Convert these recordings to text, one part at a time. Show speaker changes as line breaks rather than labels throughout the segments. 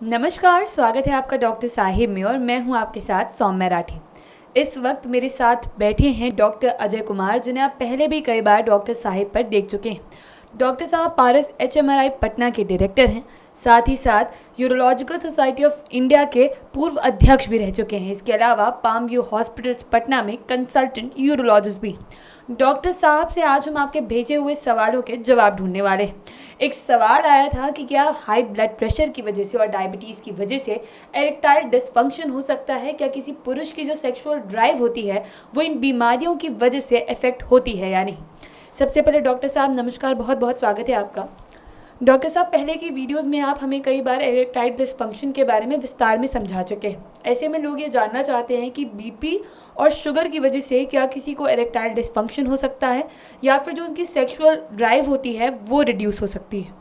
नमस्कार, स्वागत है आपका डॉक्टर साहिब में और मैं हूं आपके साथ सौम्या राठी। इस वक्त मेरे साथ बैठे हैं डॉक्टर अजय कुमार, जिन्हें आप पहले भी कई बार डॉक्टर साहिब पर देख चुके हैं। डॉक्टर साहब पारस HMRI पटना के डायरेक्टर हैं, साथ ही साथ यूरोलॉजिकल सोसाइटी ऑफ इंडिया के पूर्व अध्यक्ष भी रह चुके हैं। इसके अलावा पाम व्यू हॉस्पिटल्स पटना में कंसल्टेंट यूरोलॉजिस्ट भी। डॉक्टर साहब से आज हम आपके भेजे हुए सवालों के जवाब ढूंढने वाले हैं। एक सवाल आया था कि क्या हाई ब्लड प्रेशर की वजह से और डायबिटीज़ की वजह से एरेक्टाइल डिसफंक्शन हो सकता है? क्या किसी पुरुष की जो सेक्सुअल ड्राइव होती है वो इन बीमारियों की वजह से इफेक्ट होती है या नहीं? सबसे पहले डॉक्टर साहब नमस्कार, बहुत बहुत स्वागत है आपका। डॉक्टर साहब, पहले की वीडियोस में आप हमें कई बार एरेक्टाइल डिसफंक्शन के बारे में विस्तार में समझा चुके हैं। ऐसे में लोग ये जानना चाहते हैं कि बीपी और शुगर की वजह से क्या किसी को एरेक्टाइल डिसफंक्शन हो सकता है या फिर जो उनकी सेक्सुअल ड्राइव होती है वो रिड्यूस हो सकती है?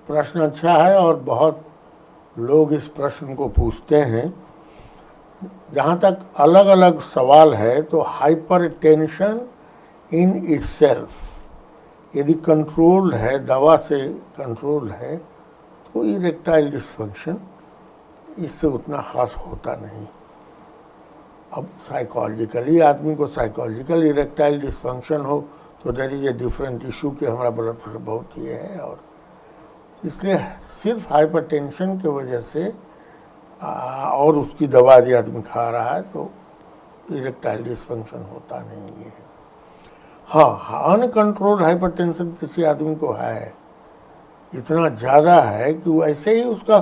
प्रश्न अच्छा है और बहुत लोग इस प्रश्न को पूछते हैं। जहाँ तक अलग अलग सवाल है तो हाइपरटेंशन इन इटसेल्फ यदि कंट्रोल है, दवा से कंट्रोल है, तो इरेक्टाइल डिसफंक्शन इससे उतना खास होता नहीं। अब साइकोलॉजिकली आदमी को साइकोलॉजिकल इरेक्टाइल डिसफंक्शन हो तो that is a different issue कि हमारा ब्लड प्रेशर बहुत ये है, और इसलिए सिर्फ हाइपरटेंशन की वजह से और उसकी दवा यदि आदमी खा रहा है तो इरेक्टाइल डिसफंक्शन होता नहीं है। हाँ, अनकंट्रोल्ड हाइपरटेंशन किसी आदमी को है, इतना ज़्यादा है कि वो ऐसे ही उसका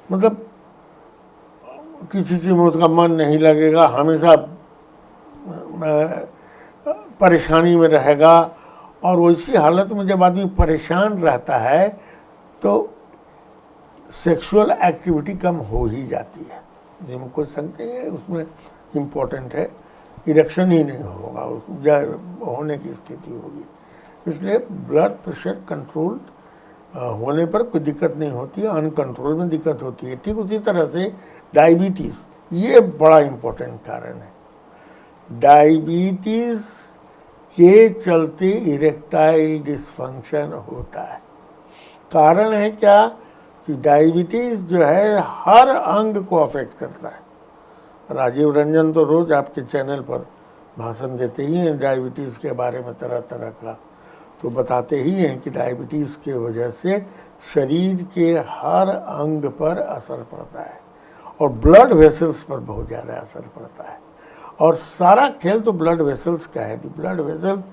मतलब किसी चीज़ में उसका मन नहीं लगेगा, हमेशा परेशानी में रहेगा, और वैसी हालत में जब आदमी परेशान रहता है तो सेक्सुअल एक्टिविटी कम हो ही जाती है। जिसमें कोई संदेह है उसमें इम्पोर्टेंट है, इरेक्शन ही नहीं होगा, होने की स्थिति होगी। इसलिए ब्लड प्रेशर कंट्रोल होने पर कोई दिक्कत नहीं होती है, अनकंट्रोल में दिक्कत होती है। ठीक उसी तरह से डायबिटीज़, ये बड़ा इम्पोर्टेंट कारण है। डायबिटीज़ के चलते इरेक्टाइल डिसफंक्शन होता है। कारण है क्या कि डायबिटीज़ जो है हर अंग को अफेक्ट करता है। राजीव रंजन तो रोज़ आपके चैनल पर भाषण देते ही हैं डायबिटीज़ के बारे में, तरह तरह का, तो बताते ही हैं कि डायबिटीज़ के वजह से शरीर के हर अंग पर असर पड़ता है और ब्लड वेसल्स पर बहुत ज़्यादा असर पड़ता है। और सारा खेल तो ब्लड वेसल्स का है। ब्लड वेसल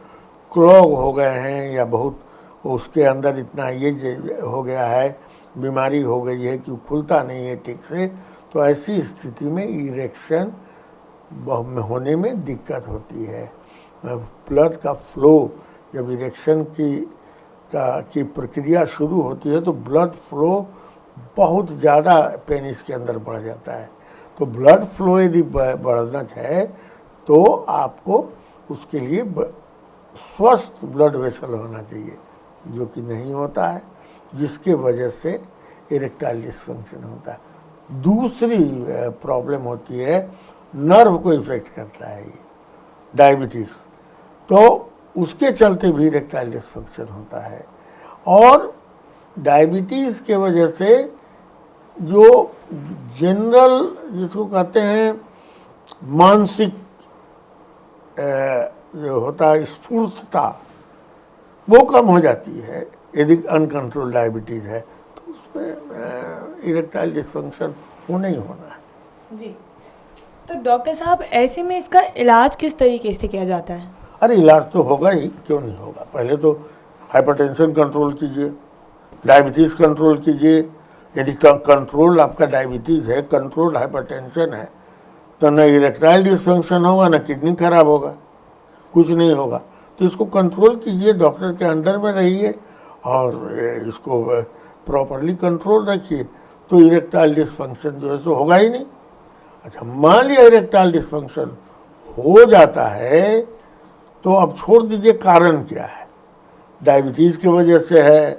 क्लॉग हो गए हैं या बहुत उसके अंदर इतना ये हो गया है, बीमारी हो गई है कि खुलता नहीं है ठीक से, तो ऐसी स्थिति में इरेक्शन होने में दिक्कत होती है। ब्लड का फ्लो जब इरेक्शन की प्रक्रिया शुरू होती है तो ब्लड फ्लो बहुत ज़्यादा पेनिस के अंदर बढ़ जाता है। तो ब्लड फ्लो यदि बढ़ना है तो आपको उसके लिए स्वस्थ ब्लड वेसल होना चाहिए, जो कि नहीं होता है, जिसके वजह से इरेक्टाइल डिसफंक्शन होता है। दूसरी प्रॉब्लम होती है, नर्व को इफेक्ट करता है ये डायबिटीज़, तो उसके चलते भी इरेक्टाइल डिसफंक्शन होता है। और डायबिटीज़ के वजह से जो जनरल जिसको कहते हैं मानसिक जो होता है स्फूर्तता, वो कम हो जाती है यदि अनकंट्रोल डायबिटीज़ है, तो उसमें इरेक्टाइल डिसफंक्शन होना ही होना है।
जी, तो डॉक्टर साहब ऐसे में इसका इलाज किस तरीके से किया जाता है?
अरे इलाज तो होगा ही, क्यों नहीं होगा। पहले तो हाइपरटेंशन कंट्रोल कीजिए, डायबिटीज़ कंट्रोल कीजिए। यदि कंट्रोल आपका डायबिटीज़ है, कंट्रोल हाइपरटेंशन है, तो न इरेक्टाइल डिसफंक्शन होगा, न किडनी खराब होगा, कुछ नहीं होगा। तो इसको कंट्रोल कीजिए, डॉक्टर के अंडर में रहिए और इसको प्रॉपरली कंट्रोल रखिए, तो इरेक्टाइल डिसफंक्शन जो है सो होगा ही नहीं। अच्छा, मान लिया इरेक्टाइल डिसफंक्शन हो जाता है तो अब छोड़ दीजिए कारण क्या है, डायबिटीज़ की वजह से है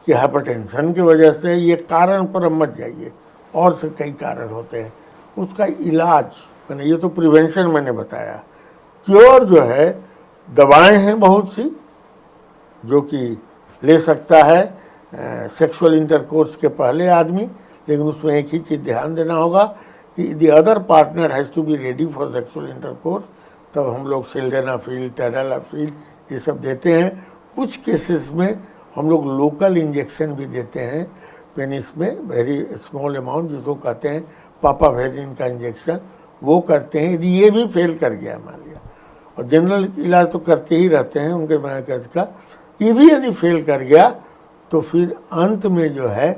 कि हाइपरटेंशन की वजह से है, ये कारण पर मत जाइए, और से कई कारण होते हैं। उसका इलाज मैंने, ये तो प्रिवेंशन मैंने बताया। क्योर जो है, दवाएं हैं बहुत सी जो कि ले सकता है, सेक्सुअल इंटरकोर्स के पहले आदमी, लेकिन उसमें एक ही चीज़ ध्यान देना होगा कि the other partner has to be ready for sexual intercourse. तब हम लोग सिल्डेनाफिल, टैडलाफिल ये सब देते हैं। कुछ केसेस में हम लोग लोकल इंजेक्शन भी देते हैं पेनिस में, वेरी स्मॉल अमाउंट, जिसको कहते हैं पापावेरिन का इंजेक्शन, वो करते हैं। यदि ये भी फेल कर गया मान लिया, और जनरल इलाज तो करते ही रहते हैं उनके मरीज का, ये भी यदि फेल कर गया तो फिर अंत में जो है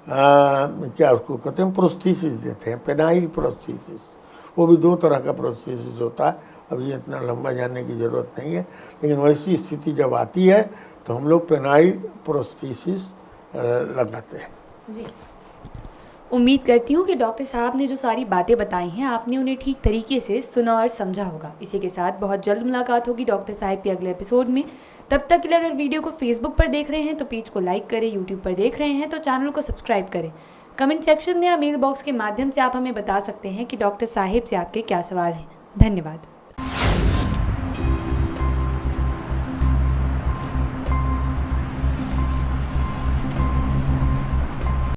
क्या उसको कहते हैं प्रोस्थेसिस देते हैं, पेनाइल प्रोस्थेसिस। वो भी 2 तरह का प्रोस्थेसिस होता है, अभी इतना लंबा जानने की ज़रूरत नहीं है, लेकिन वैसी स्थिति जब आती है तो हम लोग पेनाइल प्रोस्थेसिस लगाते हैं।
जी, उम्मीद करती हूँ कि डॉक्टर साहब ने जो सारी बातें बताई हैं आपने उन्हें ठीक तरीके से सुना और समझा होगा। इसी के साथ बहुत जल्द मुलाकात होगी डॉक्टर साहब के अगले एपिसोड में। तब तक के लिए अगर वीडियो को फेसबुक पर देख रहे हैं तो पेज को लाइक करें, यूट्यूब पर देख रहे हैं तो चैनल को सब्सक्राइब करें। कमेंट सेक्शन में या मेल बॉक्स के माध्यम से आप हमें बता सकते हैं कि डॉक्टर साहिब से आपके क्या सवाल हैं। धन्यवाद।